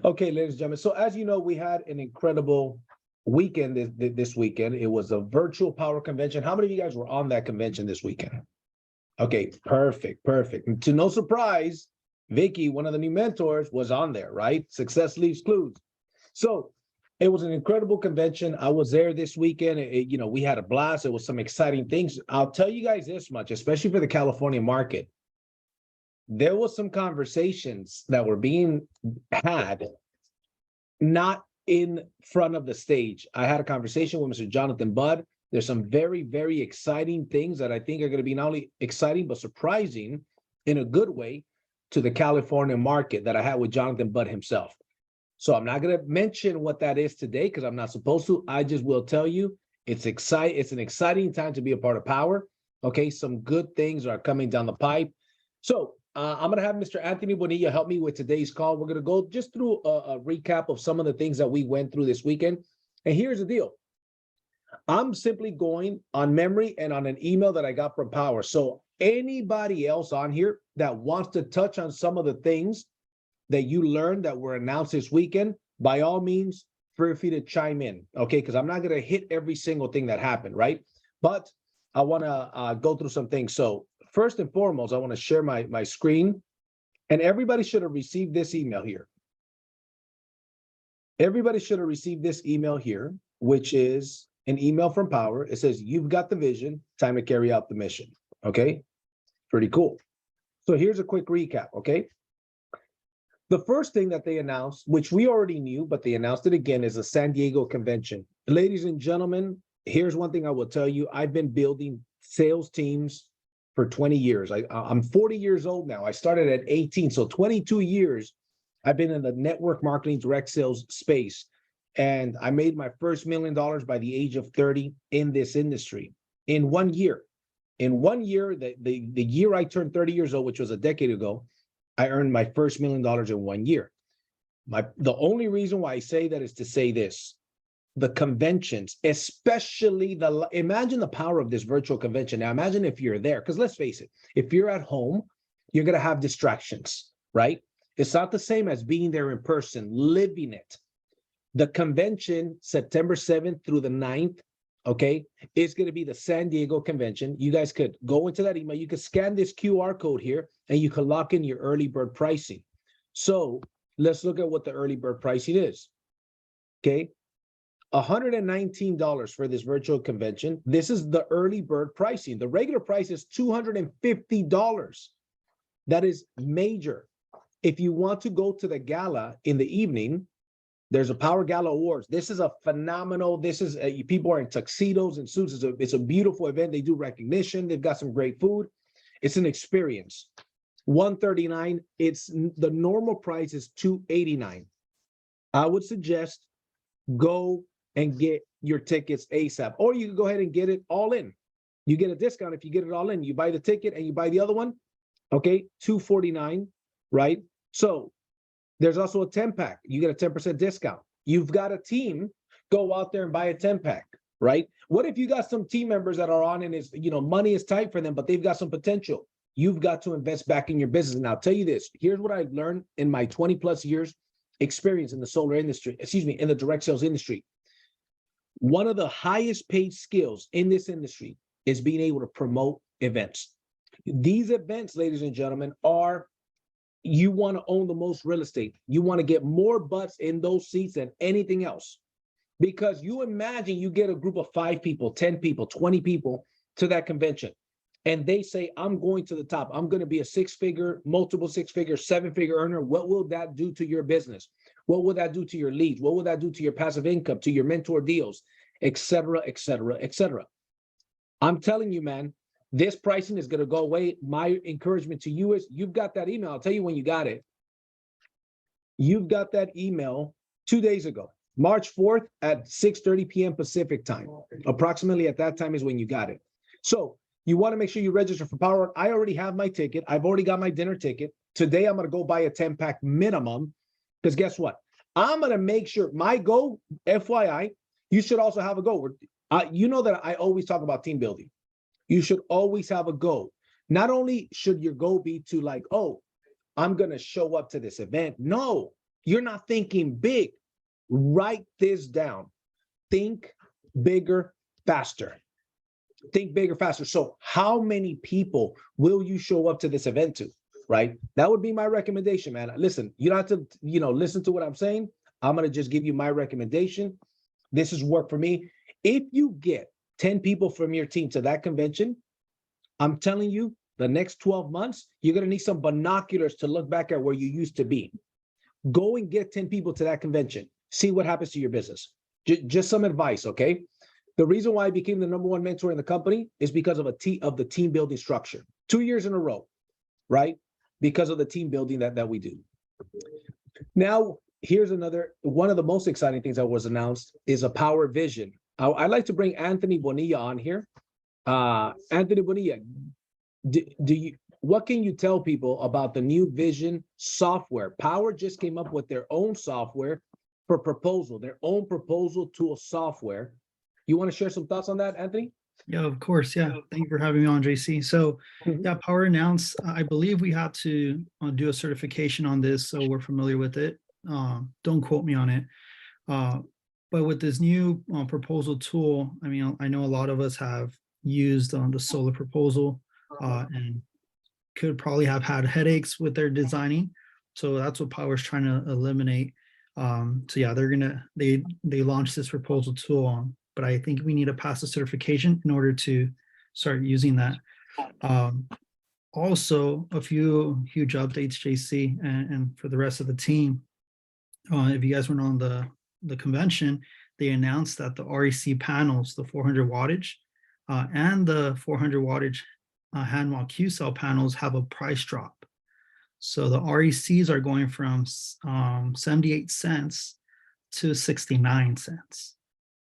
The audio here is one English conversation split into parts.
Okay, ladies and gentlemen. So as you know, we had an incredible weekend this weekend. It was a virtual power convention. How many of you guys were on that convention this weekend? Okay, perfect, perfect. And to no surprise, Vicky, one of the new mentors, was on there, right? Success leaves clues. So it was an incredible convention. I was there this weekend. We had a blast. It was some exciting things. I'll tell you guys this much, especially for the California market. There was some conversations that were being had, not in front of the stage. I had a conversation with Mr. Jonathan Budd. There's some very, very exciting things that I think are going to be not only exciting, but surprising in a good way to the California market that I had with Jonathan Budd himself. So I'm not going to mention what that is today because I'm not supposed to. I just will tell you it's exciting. It's an exciting time to be a part of Powur. Okay, some good things are coming down the pipe. So I'm going to have Mr. Anthony Bonilla help me with today's call. We're going to go just through a recap of some of the things that we went through this weekend. And here's the deal. I'm simply going on memory and on an email that I got from Powur. So anybody else on here that wants to touch on some of the things that you learned that were announced this weekend, by all means, feel free to chime in, okay? Because I'm not going to hit every single thing that happened, right? But I want to go through some things. So first and foremost, I want to share my screen, and everybody should have received this email here. Everybody should have received this email here, which is an email from Powur. It says, you've got the vision, time to carry out the mission, okay? Pretty cool. So here's a quick recap, okay? The first thing that they announced, which we already knew, but they announced it again, is the San Diego convention. Ladies and gentlemen, here's one thing I will tell you. I've been building sales teams for 20 years. I'm 40 years old now. I started at 18, so 22 years I've been in the network marketing direct sales space. And I made my first $1 million by the age of 30 in this industry in 1 year. In 1 year, the year I turned 30 years old, which was a decade ago, I earned my first $1 million in 1 year. The only reason why I say that is to say this: the conventions, especially imagine the power of this virtual convention. Now imagine if you're there, because let's face it, if you're at home, you're going to have distractions, right? It's not the same as being there in person, living it. The convention, September 7th through the 9th, okay, is going to be the San Diego convention. You guys could go into that email. You could scan this QR code here, and you can lock in your early bird pricing. So let's look at what the early bird pricing is. Okay, $119 for this virtual convention. This is the early bird pricing. The regular price is $250. That is major. If you want to go to the gala in the evening, there's a Powur Gala Awards. This is a phenomenal, people are in tuxedos and suits. It's a beautiful event. They do recognition. They've got some great food. It's an experience. $139. The normal price is $289. I would suggest go and get your tickets ASAP, or you can go ahead and get it all in. You get a discount if you get it all in. You buy the ticket and you buy the other one, okay, $249, right? So there's also a 10-pack. You get a 10% discount. You've got a team, go out there and buy a 10-pack, right? What if you got some team members that are on and money is tight for them, but they've got some potential? You've got to invest back in your business. And I'll tell you this, here's what I've learned in my 20 plus years experience in the solar industry, in the direct sales industry. One of the highest paid skills in this industry is being able to promote events. These events, ladies and gentlemen, you want to own the most real estate. You want to get more butts in those seats than anything else. Because you imagine you get a group of 5 people, 10 people, 20 people to that convention, and they say, I'm going to the top. I'm going to be a 6-figure, multiple 6-figure, 7-figure earner. What will that do to your business? What will that do to your leads? What will that do to your passive income, to your mentor deals, et cetera, et cetera, et cetera? I'm telling you, man, this pricing is going to go away. My encouragement to you is you've got that email. I'll tell you when you got it. You've got that email 2 days ago, March 4th at 6:30 p.m. Pacific time. Approximately at that time is when you got it. So you want to make sure you register for Powur. I already have my ticket. I've already got my dinner ticket. Today, I'm going to go buy a 10-pack minimum because guess what? I'm going to make sure my goal, FYI, you should also have a goal. You know that I always talk about team building. You should always have a goal. Not only should your goal be to I'm going to show up to this event. No, You're not thinking big. Write this down. Think bigger, faster. Think bigger, faster. So how many people will you show up to this event to, right? That would be my recommendation, man. Listen, you don't have to, listen to what I'm saying. I'm going to just give you my recommendation. This has worked for me. If you get 10 people from your team to that convention, I'm telling you, the next 12 months, you're going to need some binoculars to look back at where you used to be. Go and get 10 people to that convention. See what happens to your business. Just some advice, okay? The reason why I became the number one mentor in the company is because of the team building structure. 2 years in a row, right? Because of the team building that we do. Now, here's one of the most exciting things that was announced is a Powur Vision. I'd like to bring Anthony Bonilla on here. Anthony Bonilla, what can you tell people about the new Vision software? Powur just came up with their own software for proposal, their own proposal tool software. You want to share some thoughts on that, Anthony? Yeah, of course. Yeah. Thank you for having me on, JC. So yeah, Powur announced, I believe we had to do a certification on this, so we're familiar with it. Don't quote me on it. But with this new proposal tool, I mean, I know a lot of us have used the solar proposal and could probably have had headaches with their designing. So that's what Powur's trying to eliminate. So yeah, they launched this proposal tool on, but I think we need to pass a certification in order to start using that. Also, a few huge updates, JC, and for the rest of the team. If you guys weren't on the convention, they announced that the REC panels, the 400 wattage and the 400 wattage hand wall Q cell panels have a price drop. So the RECs are going from 78 cents to 69 cents.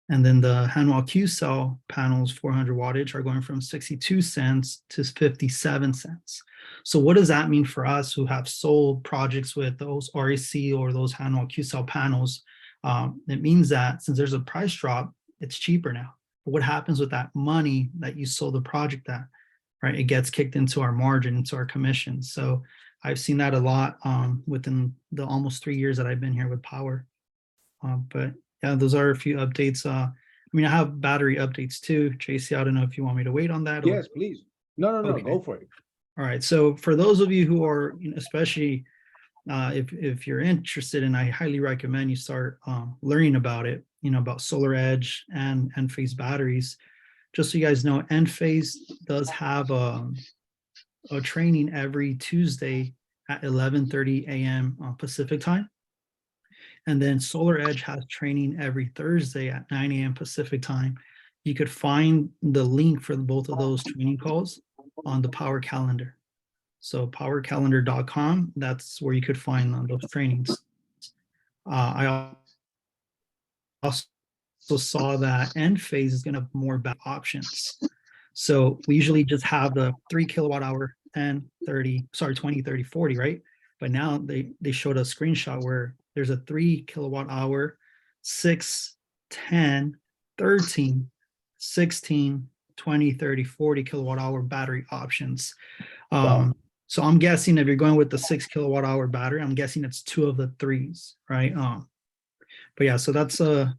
And then the hand wall Q cell panels, 400 wattage, are going from 62 cents to 57 cents. So what does that mean for us who have sold projects with those REC or those hand wall Q cell panels? It means that since there's a price drop, it's cheaper now. But what happens with that money that you sold the project at, right? It gets kicked into our margin, into our commission. So I've seen that a lot within the almost 3 years that I've been here with Powur. But yeah, those are a few updates. I mean, I have battery updates too. JC, I don't know if you want me to wait on that. Yes, please. No, Okay. Go for it. All right. So for those of you who are, especially if you're interested, and I highly recommend you start learning about it, about Solar Edge and Enphase batteries. Just so you guys know, Enphase does have a training every Tuesday at 11:30 a.m. Pacific time. And then Solar Edge has training every Thursday at 9 a.m. Pacific time. You could find the link for both of those training calls on the Powur calendar. So powurcalendar.com, that's where you could find those trainings. I also saw that Enphase is going to have more options. So we usually just have the 3 kilowatt hour, 10, 30, sorry, 20, 30, 40, right? But now they showed a screenshot where there's a 3 kilowatt hour, 6, 10, 13, 16, 20, 30, 40 kilowatt hour battery options. Wow. So I'm guessing if you're going with the 6 kilowatt hour battery, I'm guessing it's 2 of the 3s, right? But yeah, so that's a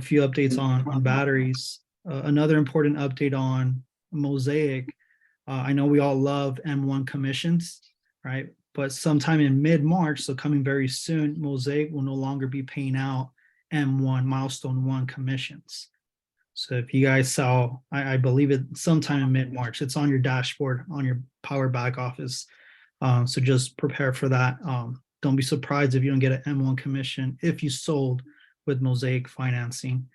few updates on batteries. Another important update on Mosaic. I know we all love M1 commissions, right? But sometime in mid-March, so coming very soon, Mosaic will no longer be paying out M1 milestone 1 commissions. So if you guys saw, I believe it sometime in mid-March, it's on your dashboard on your Powur back office. So just prepare for that. Don't be surprised if you don't get an M1 commission if you sold with Mosaic financing.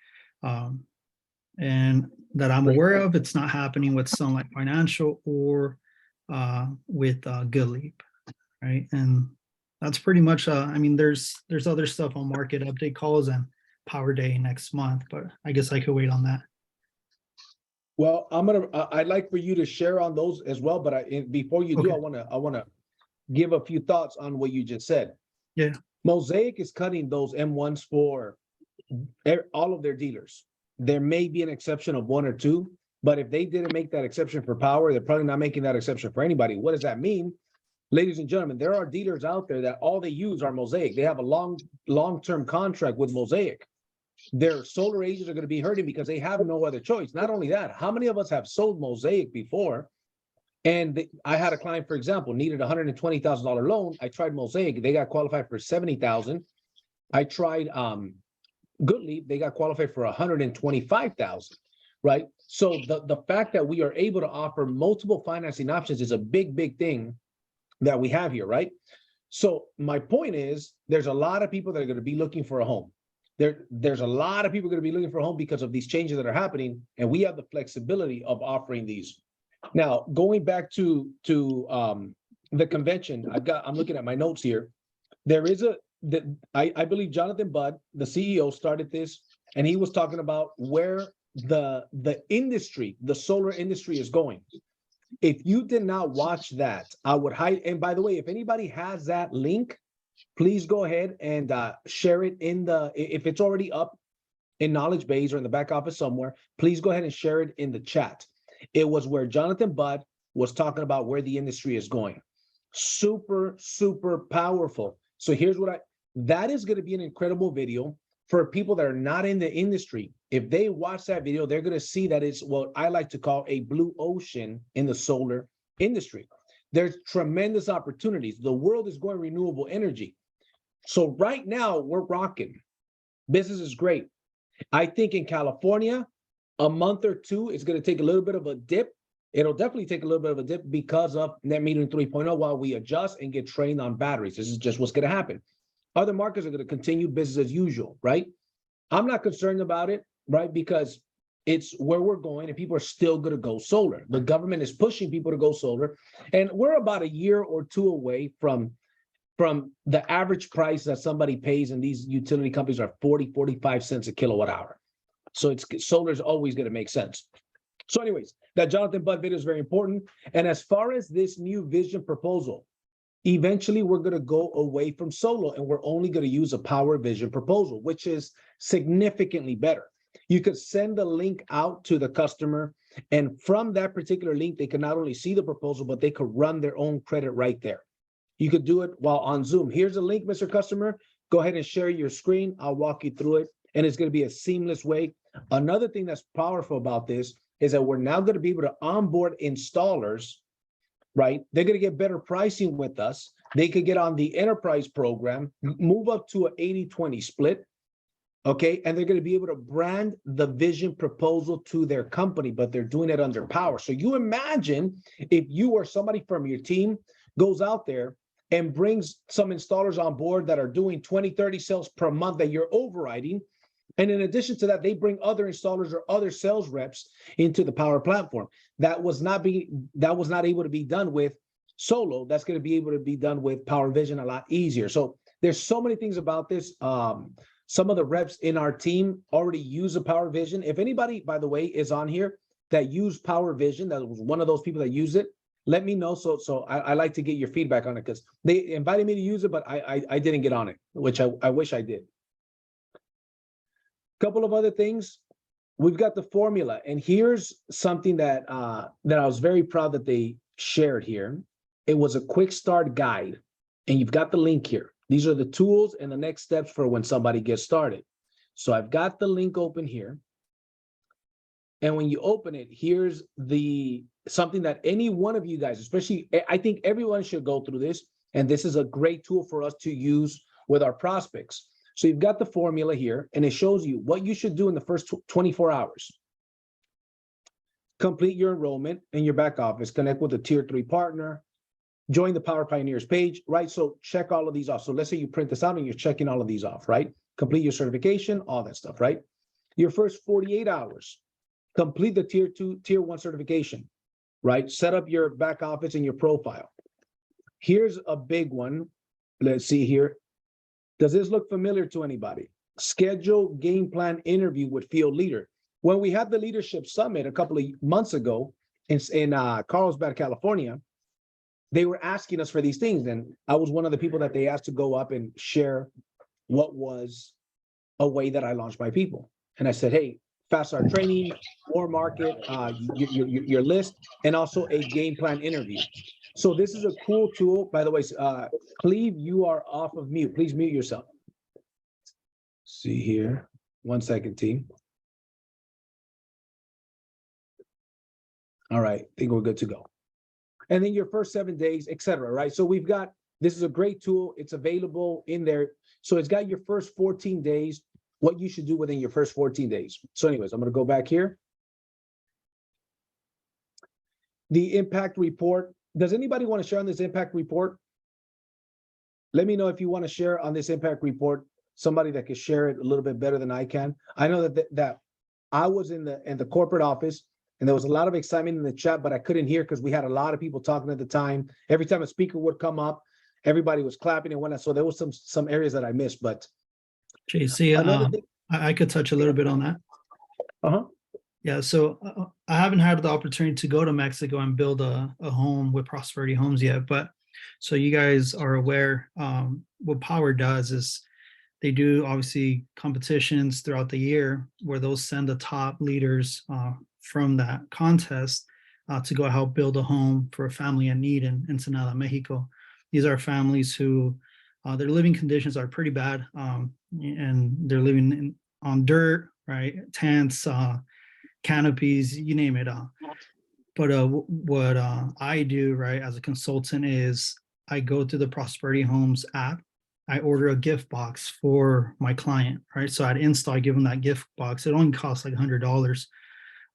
And that I'm aware of, it's not happening with Sunlight Financial or with GoodLeap, right? And that's pretty much, I mean, there's other stuff on market update calls and Powur Day next month, but I guess I could wait on that. Well, I'd like for you to share on those as well, but before you do, I want to give a few thoughts on what you just said. Yeah. Mosaic is cutting those M1s for all of their dealers. There may be an exception of 1 or 2, but if they didn't make that exception for Powur, they're probably not making that exception for anybody. What does that mean? Ladies and gentlemen, there are dealers out there that all they use are Mosaic. They have a long-term contract with Mosaic. Their solar agents are going to be hurting because they have no other choice. Not only that, how many of us have sold Mosaic before? And I had a client, for example, needed a $120,000 loan. I tried Mosaic. They got qualified for 70,000. I tried Goodleaf. They got qualified for 125,000, right? So the fact that we are able to offer multiple financing options is a big thing that we have here, right? So my point is, there's a lot of people that are going to be looking for a home. There's a lot of people going to be looking for a home because of these changes that are happening, and we have the flexibility of offering these. Now, going back to the convention, I'm looking at my notes here. There is I believe Jonathan Budd, the CEO, started this, and he was talking about where the industry, the solar industry, is going. If you did not watch that, I would hide. And by the way, if anybody has that link, please go ahead and share it if it's already up in Knowledge Base or in the back office somewhere, please go ahead and share it in the chat. It was where Jonathan Budd was talking about where the industry is going. Super powerful. So here's that is going to be an incredible video for people that are not in the industry. If they watch that video, they're going to see that it's what I like to call a blue ocean in the solar industry. There's tremendous opportunities. The world is going renewable energy. So right now we're rocking. Business is great. I think in California, a month or two, it's going to take a little bit of a dip. It'll definitely take a little bit of a dip because of net metering 3.0 while we adjust and get trained on batteries. This is just what's going to happen. Other markets are going to continue business as usual, right? I'm not concerned about it, right? Because it's where we're going and people are still going to go solar. The government is pushing people to go solar. And we're about a year or two away from the average price that somebody pays, and these utility companies are 45 cents a kilowatt hour. So solar is always going to make sense. So anyways, that Jonathan Budd video is very important. And as far as this new vision proposal, eventually we're going to go away from solar and we're only going to use a Powur vision proposal, which is significantly better. You could send a link out to the customer, and from that particular link, they can not only see the proposal, but they could run their own credit right there. You could do it while on Zoom. Here's a link, Mr. Customer. Go ahead and share your screen. I'll walk you through it, and it's going to be a seamless way. Another thing that's powerful about this is that we're now going to be able to onboard installers, right? They're going to get better pricing with us. They could get on the enterprise program, move up to an 80-20 split, okay? And they're going to be able to brand the vision proposal to their company, but they're doing it under Powur. So you imagine if you or somebody from your team goes out there and brings some installers on board that are doing 20, 30 sales per month that you're overriding. And in addition to that, they bring other installers or other sales reps into the Powur platform. That was not able to be done with Solo. That's going to be able to be done with Powur Vision a lot easier. So there's so many things about this. Some of the reps in our team already use a Powur Vision. If anybody, by the way, is on here that used Powur Vision, that was one of those people that use it, let me know. So I like to get your feedback on it, because they invited me to use it, but I didn't get on it, which I wish I did. Couple of other things. We've got the formula, and here's something that I was very proud that they shared here. It was a quick start guide, and you've got the link here. These are the tools and the next steps for when somebody gets started. So I've got the link open here. And when you open it, here's something that any one of you guys, especially, I think everyone should go through this. And this is a great tool for us to use with our prospects. So you've got the formula here, and it shows you what you should do in the first 24 hours. Complete your enrollment in your back office, connect with a tier 3 partner, join the Powur Pioneers page, right? So check all of these off. So let's say you print this out and you're checking all of these off, right? Complete your certification, all that stuff, right? Your first 48 hours, complete the tier 2, tier 1 certification, right? Set up your back office and your profile. Here's a big one. Let's see here. Does this look familiar to anybody? Schedule game plan interview with field leader. When we had the leadership summit a couple of months ago in Carlsbad, California, they were asking us for these things. And I was one of the people that they asked to go up and share what was a way that I launched my people. And I said, hey, fast start training, war market, your list, and also a game plan interview. So this is a cool tool. By the way, Cleve, you are off of mute. Please mute yourself. See here. 1 second, team. All right, I think we're good to go. And then your first 7 days, etc. Right? So we've got, this is a great tool. It's available in there. So it's got your first 14 days, what you should do within your first 14 days. So anyways, I'm going to go back here. The impact report. Does anybody want to share on this impact report? Let me know if you want to share on this impact report, somebody that can share it a little bit better than I can. I know that I was in the corporate office and there was a lot of excitement in the chat, but I couldn't hear because we had a lot of people talking at the time. Every time a speaker would come up, everybody was clapping and whatnot. So there was some areas that I missed, but JC, I could touch a little bit on that. Uh-huh. Yeah, so I haven't had the opportunity to go to Mexico and build a home with Prosperity Homes yet, but so you guys are aware, what Powur does is they do obviously competitions throughout the year where they'll send the top leaders from that contest to go help build a home for a family in need in Ensenada, Mexico. These are families who their living conditions are pretty bad, and they're living on dirt, right? Tents, canopies, you name it. But what I do, right, as a consultant is I go to the Prosperity Homes app. I order a gift box for my client, right? So at install, I give them that gift box. It only costs like $100.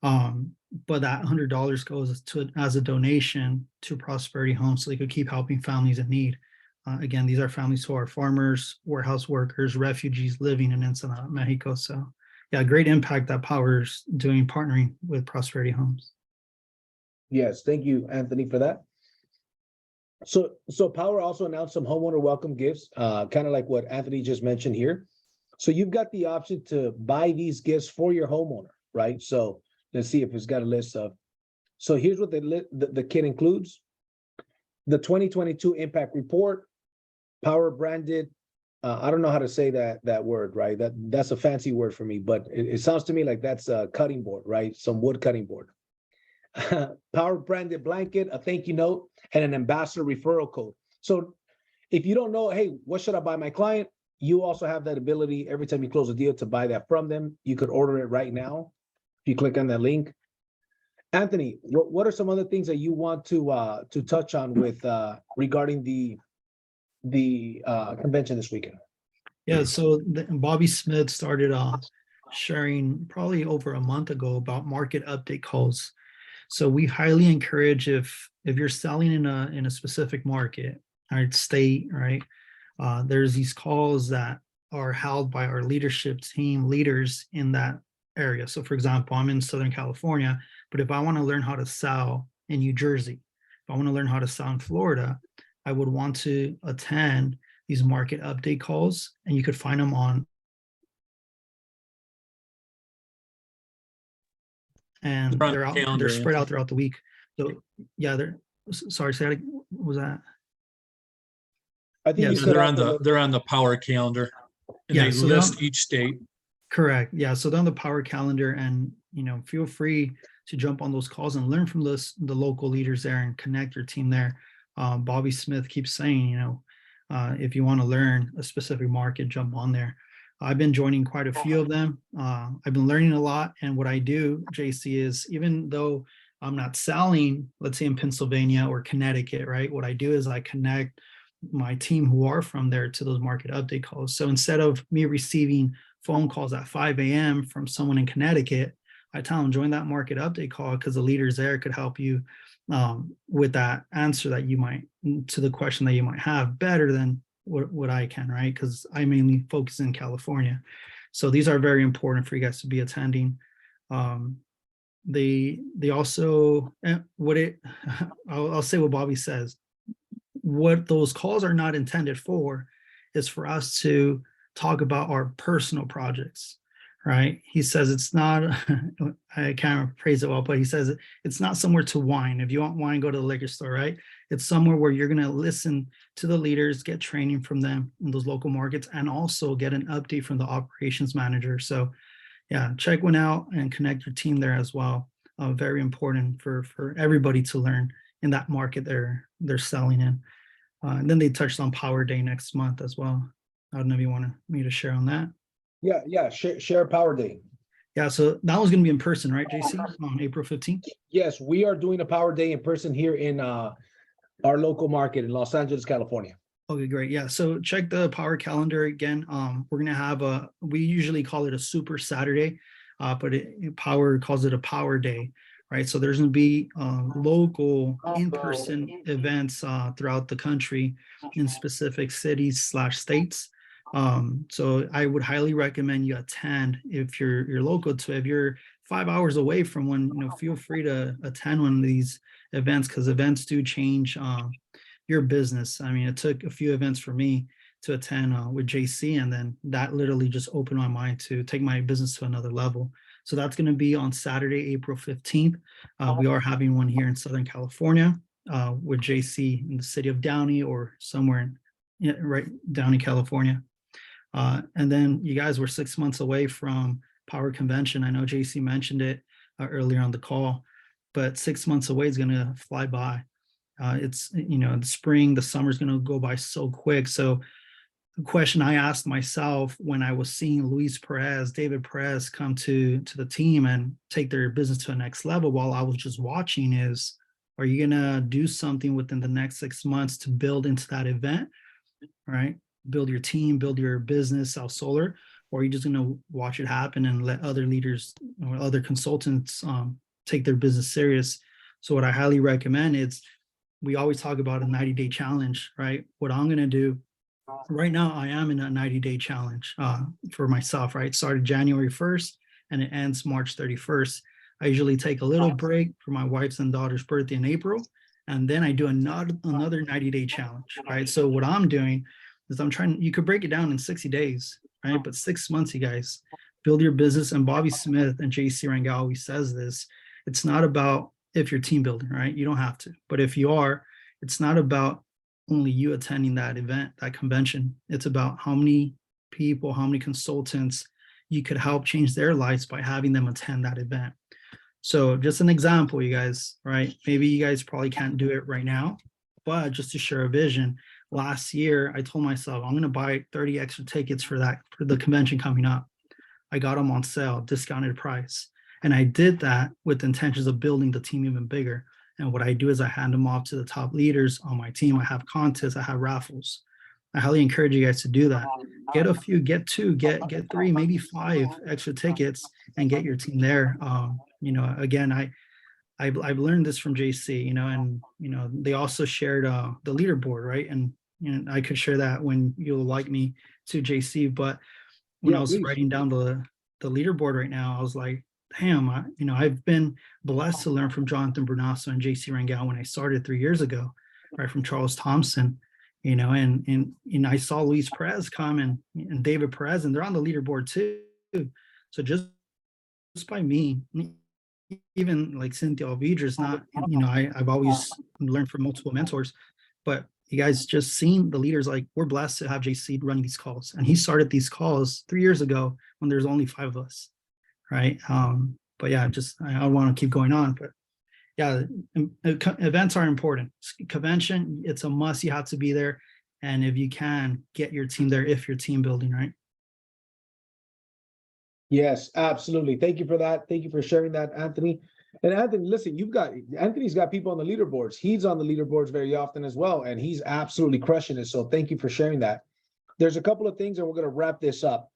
But that $100 goes to as a donation to Prosperity Homes so they could keep helping families in need. Again, these are families who are farmers, warehouse workers, refugees living in Ensenada, Mexico. So yeah, great impact that Powur's doing, partnering with Prosperity Homes. Yes, thank you, Anthony, for that. So Powur also announced some homeowner welcome gifts, kind of like what Anthony just mentioned here. So you've got the option to buy these gifts for your homeowner, right? So let's see if it's got a list of. So here's what the kit includes: the 2022 impact report, Powur branded. I don't know how to say that word, right? That's a fancy word for me, but it sounds to me like that's a cutting board, right? Some wood cutting board. Powur branded blanket, a thank you note, and an ambassador referral code. So if you don't know, hey, what should I buy my client? You also have that ability every time you close a deal to buy that from them. You could order it right now if you click on that link. Anthony, what are some other things that you want to touch on with regarding the convention this weekend? Yeah, so Bobby Smith started sharing probably over a month ago about market update calls. So we highly encourage if you're selling in a specific market, right, state, right, there's these calls that are held by our leadership team leaders in that area. So for example, I'm in Southern California, but if I want to learn how to sell in New Jersey, if I want to learn how to sell in Florida, I would want to attend these market update calls, and you could find them on. And they're spread out throughout the week. So yeah, sorry, say that, what was that? I think they're on the Powur calendar, and they list each state. Correct. Yeah. So they're on the Powur calendar, and feel free to jump on those calls and learn from the local leaders there and connect your team there. Bobby Smith keeps saying, if you want to learn a specific market, jump on there. I've been joining quite a few of them. I've been learning a lot. And what I do, JC, is even though I'm not selling, let's say in Pennsylvania or Connecticut, right? What I do is I connect my team who are from there to those market update calls. So instead of me receiving phone calls at 5 a.m. from someone in Connecticut, I tell them join that market update call because the leaders there could help you with that answer that you might, to the question that you might have, better than what I can, right? Because I mainly focus in California. So these are very important for you guys to be attending. They also, I'll say what Bobby says. What those calls are not intended for is for us to talk about our personal projects, right? He says it's not, I can't phrase it well, but he says it's not somewhere to whine. If you want wine, go to the liquor store, right? It's somewhere where you're going to listen to the leaders, get training from them in those local markets, and also get an update from the operations manager. So yeah, check one out and connect your team there as well. Very important for everybody to learn in that market they're selling in. And then they touched on Power Day next month as well. I don't know if you want me to share on that. Yeah. Share Power Day. Yeah, so that one's going to be in person, right, JC, on April 15th? Yes, we are doing a Power Day in person here in our local market in Los Angeles, California. Okay, great. Yeah, so check the Power calendar again. We're going to have we usually call it a Super Saturday, but Power calls it a Power Day, right? So there's going to be local in-person events throughout the country in specific cities/states. So I would highly recommend you attend if you're local to. If you're 5 hours away from one, feel free to attend one of these events, because events do change your business. I mean, it took a few events for me to attend with JC, and then that literally just opened my mind to take my business to another level. So that's going to be on Saturday, April 15th. We are having one here in Southern California with JC in the city of Downey or somewhere right Downey, California. And then you guys were 6 months away from Power Convention. I know JC mentioned it earlier on the call, but 6 months away is going to fly by. It's, the spring, the summer's going to go by so quick. So the question I asked myself when I was seeing David Perez come to the team and take their business to the next level while I was just watching is, are you going to do something within the next 6 months to build into that event, right? Build your team, build your business, sell solar, or are you just going to watch it happen and let other leaders or other consultants take their business serious? So what I highly recommend is, we always talk about a 90-day challenge, right? What I'm going to do right now, I am in a 90-day challenge for myself, right? Started January 1st and it ends March 31st. I usually take a little break for my wife's and daughter's birthday in April, and then I do another 90-day challenge, right? So what I'm doing is you could break it down in 60 days, right? But 6 months, you guys, build your business. And Bobby Smith and JC Rangel always says this, it's not about if you're team building, right? You don't have to. But if you are, it's not about only you attending that event, that convention. It's about how many people, how many consultants you could help change their lives by having them attend that event. So just an example, you guys, right? Maybe you guys probably can't do it right now, but just to share a vision, last year, I told myself, I'm going to buy 30 extra tickets for the convention coming up. I got them on sale, discounted price. And I did that with intentions of building the team even bigger. And what I do is I hand them off to the top leaders on my team. I have contests, I have raffles. I highly encourage you guys to do that. Get a few, get two, get 3, maybe 5 extra tickets and get your team there. Again, I've learned this from JC, and they also shared the leaderboard, right? And I could share that when you'll like me to, JC. But when I was writing down the leaderboard right now, I was like, damn, I've been blessed to learn from Jonathan Brunasso and JC Rangel when I started 3 years ago, right, from Charles Thompson, and I saw Luis Perez come and David Perez, and they're on the leaderboard too. So just by me, even like Cynthia Alvidra's not, I've always learned from multiple mentors, but you guys just seen the leaders, like, we're blessed to have JC running these calls. And he started these calls 3 years ago when there's only 5 of us. Right. But yeah, I don't want to keep going on, but yeah, events are important. Convention, it's a must. You have to be there. And if you can, get your team there if you're team building, right? Yes, absolutely. Thank you for that. Thank you for sharing that, Anthony. And Anthony, listen, Anthony's got people on the leaderboards. He's on the leaderboards very often as well, and he's absolutely crushing it. So thank you for sharing that. There's a couple of things, and we're going to wrap this up.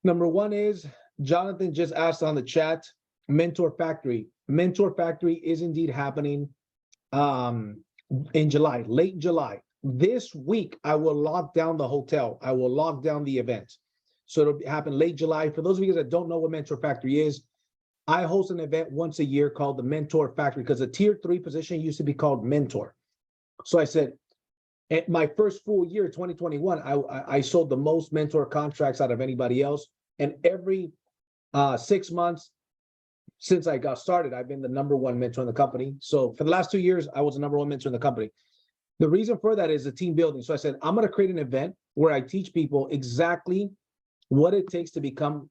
Number one is, Jonathan just asked on the chat, Mentor Factory. Mentor Factory is indeed happening in July, late July. This week, I will lock down the hotel. I will lock down the event. So it'll happen late July. For those of you that don't know what Mentor Factory is, I host an event once a year called the Mentor Factory, because a tier 3 position used to be called mentor. So I said, at my first full year, 2021, I sold the most mentor contracts out of anybody else. And every 6 months since I got started, I've been the #1 mentor in the company. So for the last 2 years, I was the #1 mentor in the company. The reason for that is the team building. So I said, I'm going to create an event where I teach people exactly what it takes to become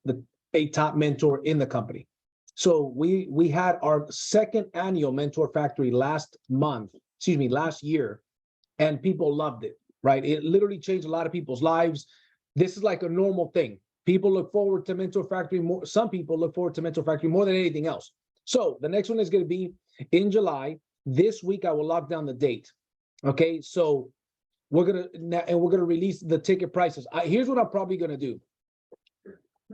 a top mentor in the company. So we had our 2nd annual Mentor Factory last month, last year, and people loved it, right? It literally changed a lot of people's lives. This is like a normal thing. People look forward to Mentor Factory more. Some people look forward to Mentor Factory more than anything else. So the next one is going to be in July. This week, I will lock down the date. Okay, so we're gonna release the ticket prices. Here's what I'm probably gonna do.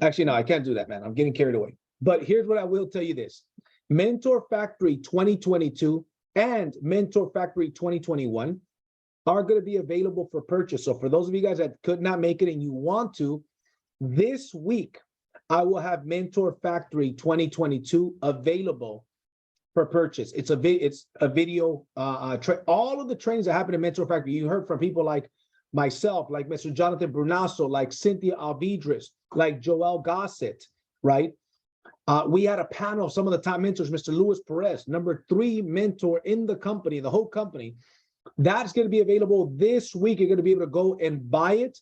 Actually, no, I can't do that, man. I'm getting carried away. But here's what I will tell you this. Mentor Factory 2022 and Mentor Factory 2021 are going to be available for purchase. So for those of you guys that could not make it and you want to, this week, I will have Mentor Factory 2022 available for purchase. It's a video, all of the trainings that happen in Mentor Factory. You heard from people like myself, like Mr. Jonathan Brunasso, like Cynthia Alvidres, like Joel Gossett, right? We had a panel of some of the top mentors, Mr. Luis Perez, #3 mentor in the company, the whole company. That's going to be available this week. You're going to be able to go and buy it,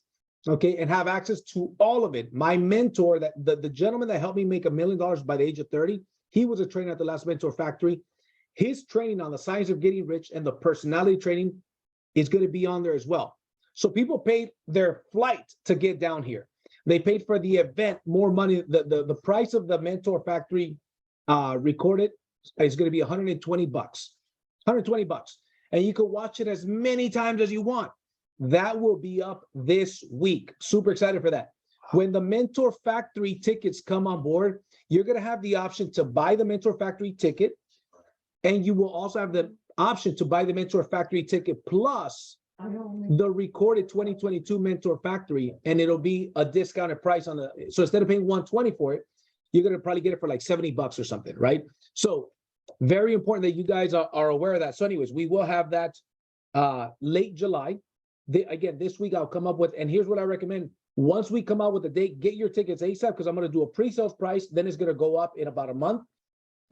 okay, and have access to all of it. My mentor, that the gentleman that helped me make $1 million by the age of 30, he was a trainer at the last Mentor Factory. His training on the science of getting rich and the personality training is going to be on there as well. So people paid their flight to get down here. They paid for the event more money. The price of the Mentor Factory recorded is going to be $120, $120. And you can watch it as many times as you want. That will be up this week. Super excited for that. When the Mentor Factory tickets come on board, you're going to have the option to buy the Mentor Factory ticket. And you will also have the option to buy the Mentor Factory ticket plus the recorded 2022 Mentor Factory. And it'll be a discounted price on the, so instead of paying $120 for it, you're going to probably get it for like $70 or something, right? So very important that you guys are aware of that. So anyways, we will have that late July. Again, this week I'll come up with, and here's what I recommend. Once we come out with the date, get your tickets ASAP, because I'm going to do a pre-sales price. Then it's going to go up in about a month.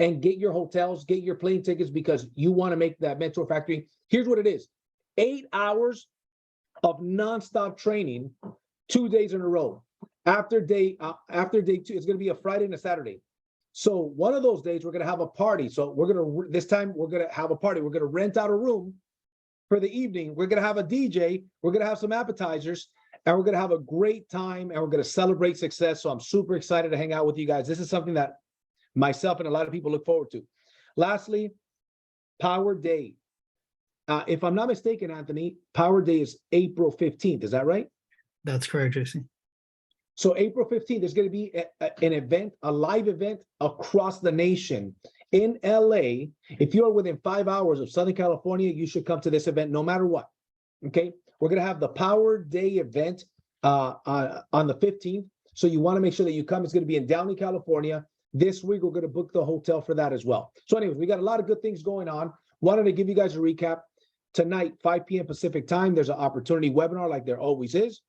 And get your hotels, get your plane tickets, because you want to make that Mentor Factory. Here's what it is. 8 hours of nonstop training, 2 days in a row. After day 2, it's going to be a Friday and a Saturday. So one of those days we're going to have a party. So this time we're going to have a party. We're going to rent out a room for the evening. We're going to have a DJ. We're going to have some appetizers, and we're going to have a great time, and we're going to celebrate success. So I'm super excited to hang out with you guys. This is something that myself and a lot of people look forward to. Lastly, Powur Day. If I'm not mistaken, Anthony, Powur Day is April 15th. Is that right? That's correct, JC. So April 15th, there's going to be an event, a live event across the nation in LA. If you're within 5 hours of Southern California, you should come to this event no matter what. Okay. We're going to have the Powur Day event on the 15th. So you want to make sure that you come. It's going to be in Downey, California. This week, we're going to book the hotel for that as well. So anyways, we got a lot of good things going on. Wanted to give you guys a recap. Tonight, 5 p.m. Pacific time, there's an opportunity webinar like there always is.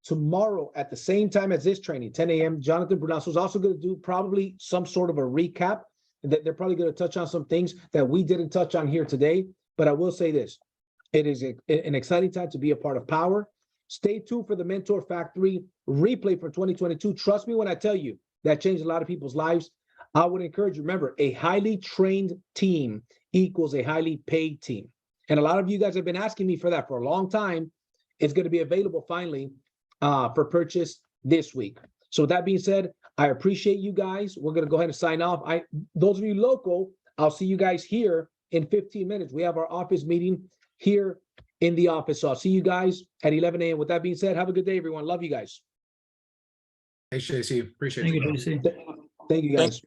Tomorrow, at the same time as this training, 10 a.m., Jonathan Brunasso is also going to do probably some sort of a recap. That they're probably going to touch on some things that we didn't touch on here today. But I will say this. It is an exciting time to be a part of Powur. Stay tuned for the Mentor Factory replay for 2022. Trust me when I tell you, that changed a lot of people's lives. I would encourage you, remember, a highly trained team equals a highly paid team. And a lot of you guys have been asking me for that for a long time. It's going to be available finally for purchase this week. So with that being said, I appreciate you guys. We're going to go ahead and sign off. Those of you local, I'll see you guys here in 15 minutes. We have our office meeting here in the office. So I'll see you guys at 11 a.m. With that being said, have a good day, everyone. Love you guys. Thanks, JC. Appreciate it. Thank you, JC. Thank you, guys.